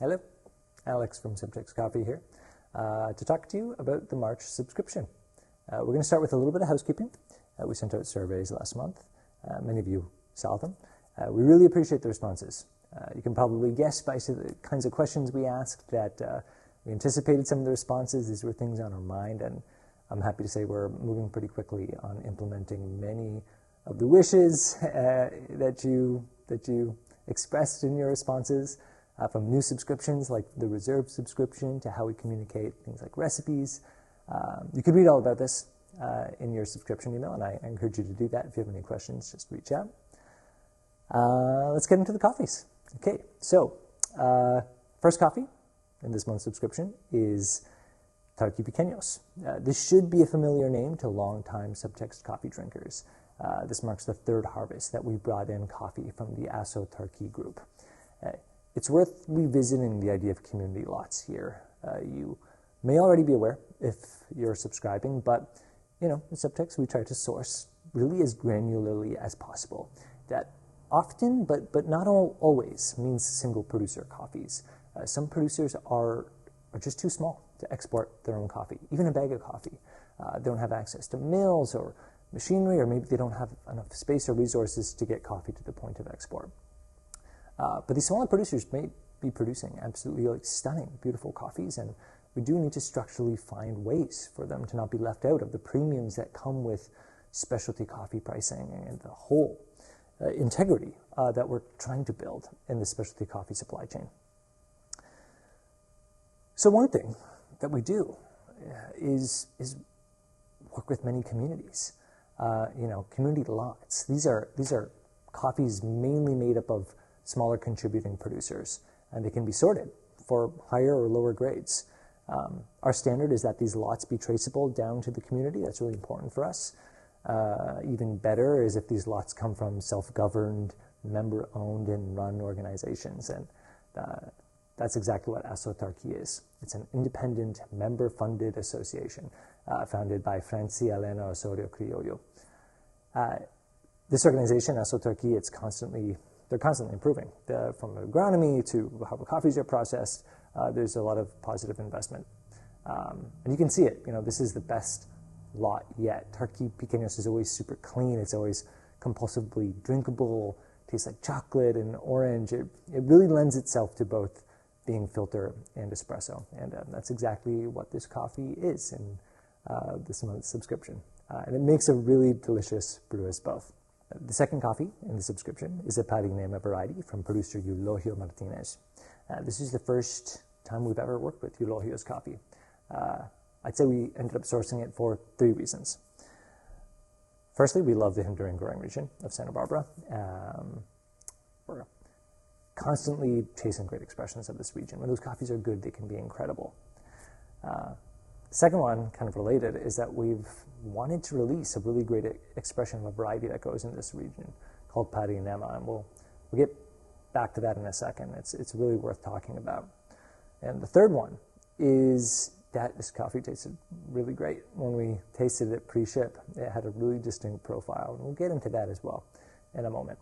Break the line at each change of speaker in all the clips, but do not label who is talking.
Hello, Alex from Subtext Coffee here to talk to you about the March subscription. We're going to start with a little bit of housekeeping. We sent out surveys last month. Many of you saw them. We really appreciate the responses. You can probably guess by the kinds of questions we asked that we anticipated some of the responses. These were things on our mind, and I'm happy to say we're moving pretty quickly on implementing many of the wishes that you expressed in your responses, from new subscriptions like the reserve subscription to how we communicate things like recipes. You can read all about this in your subscription email, and I encourage you to do that. If you have any questions, just reach out. Let's get into the coffees. Okay, so first coffee in this month's subscription is Tarqui Piqueños. This should be a familiar name to longtime Subtext coffee drinkers. This marks the third harvest that we brought in coffee from the Tarqui group. It's worth revisiting the idea of community lots here. You may already be aware if you're subscribing, but in Subtext we try to source really as granularly as possible. That often, but not always, means single producer coffees. Some producers are just too small to export their own coffee, even a bag of coffee. They don't have access to mills or machinery, or maybe they don't have enough space or resources to get coffee to the point of export. But these smaller producers may be producing absolutely stunning, beautiful coffees, and we do need to structurally find ways for them to not be left out of the premiums that come with specialty coffee pricing and the whole integrity that we're trying to build in the specialty coffee supply chain. So one thing that we do is work with many communities. Community lots. These are coffees mainly made up of smaller contributing producers, and they can be sorted for higher or lower grades. Our standard is that these lots be traceable down to the community. That's really important for us. Even better is if these lots come from self-governed, member-owned and run organizations, and that's exactly what Tarqui is. It's an independent, member-funded association founded by Francia Elena Osorio Criollo. This organization, Tarqui, they're constantly improving. From agronomy to how the coffees are processed, there's a lot of positive investment. And you can see it. This is the best lot yet. Tarqui Piqueños is always super clean. It's always compulsively drinkable. Tastes like chocolate and orange. It really lends itself to both being filter and espresso. And that's exactly what this coffee is in this month's subscription. And it makes a really delicious brew as both. The second coffee in the subscription is a Piqueños variety from producer Eulogio Martinez. This is the first time we've ever worked with Eulogio's coffee. I'd say we ended up sourcing it for 3 reasons. Firstly, we love the Honduran growing region of Santa Barbara. We're constantly chasing great expressions of this region. When those coffees are good, they can be incredible. Second one, kind of related, is that we've wanted to release a really great expression of a variety that goes in this region called Piqueños, and we'll get back to that in a second. It's really worth talking about. And the third one is that this coffee tasted really great. When we tasted it pre-ship, it had a really distinct profile, and we'll get into that as well in a moment.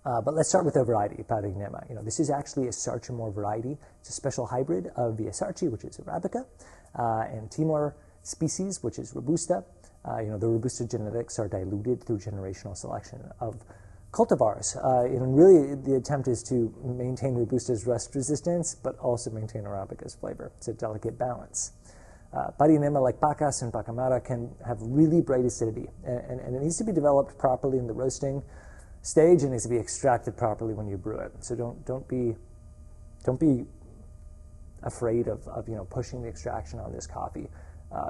But let's start with the variety, Piqueños. This is actually a Sarchimor variety. It's a special hybrid of the Sarchi, which is Arabica, and Timor species, which is Robusta. The Robusta genetics are diluted through generational selection of cultivars. And really, the attempt is to maintain Robusta's rust resistance, but also maintain Arabica's flavor. It's a delicate balance. Piqueños, like Pacas and Pacamara, can have really bright acidity, and it needs to be developed properly in the roasting stage, and needs to be extracted properly when you brew it. So don't be afraid of pushing the extraction on this coffee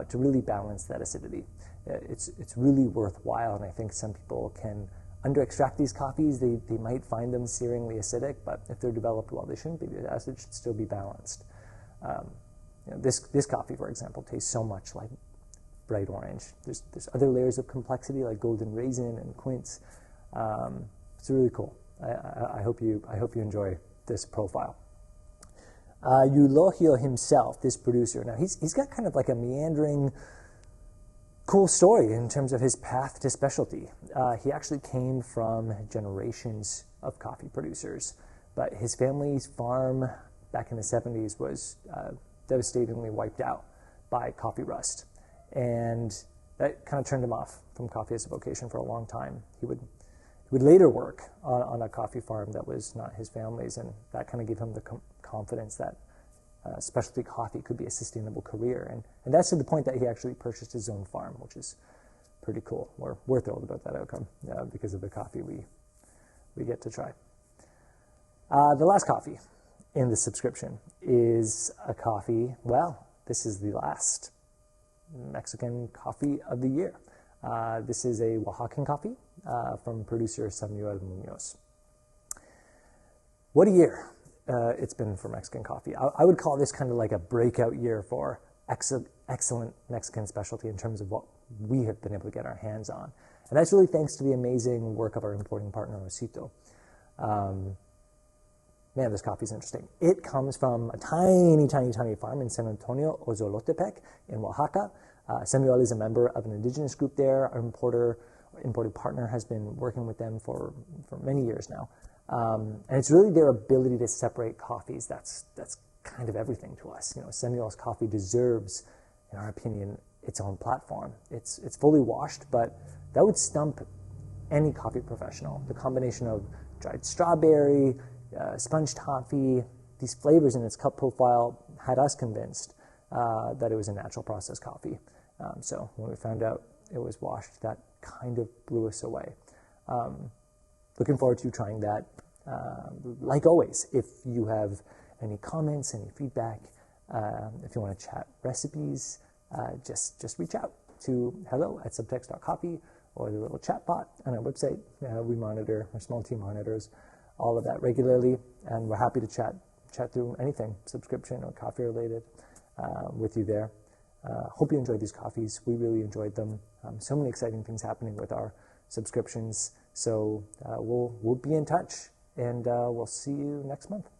to really balance that acidity. It's really worthwhile, and I think some people can under-extract these coffees. They might find them searingly acidic, but if they're developed well, they shouldn't be. The acid should still be balanced. This coffee, for example, tastes so much like bright orange. There's other layers of complexity like golden raisin and quince. It's really cool. I hope you enjoy this profile. Eulogio himself, this producer, now he's got kind of like a meandering, cool story in terms of his path to specialty. He actually came from generations of coffee producers, but his family's farm back in the 70s was devastatingly wiped out by coffee rust. And that kind of turned him off from coffee as a vocation for a long time. He would later work on a coffee farm that was not his family's, and that kind of gave him the confidence that specialty coffee could be a sustainable career. And that's to the point that he actually purchased his own farm, which is pretty cool. We're thrilled about that outcome because of the coffee we get to try. The last coffee in the subscription is a coffee, well, this is the last Mexican coffee of the year. This is a Oaxacan coffee from producer Samuel Muñoz. What a year it's been for Mexican coffee. I would call this kind of like a breakout year for excellent Mexican specialty in terms of what we have been able to get our hands on. And that's really thanks to the amazing work of our importing partner, Osito. Man, this coffee is interesting. It comes from a tiny, tiny, tiny farm in San Antonio, Ozolotepec in Oaxaca. Samuel is a member of an indigenous group there. Our importing partner has been working with them for many years now. And it's really their ability to separate coffees that's kind of everything to us. You know, Samuel's coffee deserves, in our opinion, its own platform. It's fully washed, but that would stump any coffee professional. The combination of dried strawberry, sponge toffee, these flavors in its cup profile had us convinced that it was a natural process coffee. So when we found out it was washed, that kind of blew us away. Looking forward to trying that. Like always, if you have any comments, any feedback, if you want to chat recipes, just reach out to hello@subtext.coffee or the little chat bot on our website. We monitor, our small team monitors all of that regularly, and we're happy to chat through anything, subscription or coffee related, with you there. Hope you enjoyed these coffees. We really enjoyed them. So many exciting things happening with our subscriptions. So we'll be in touch, and we'll see you next month.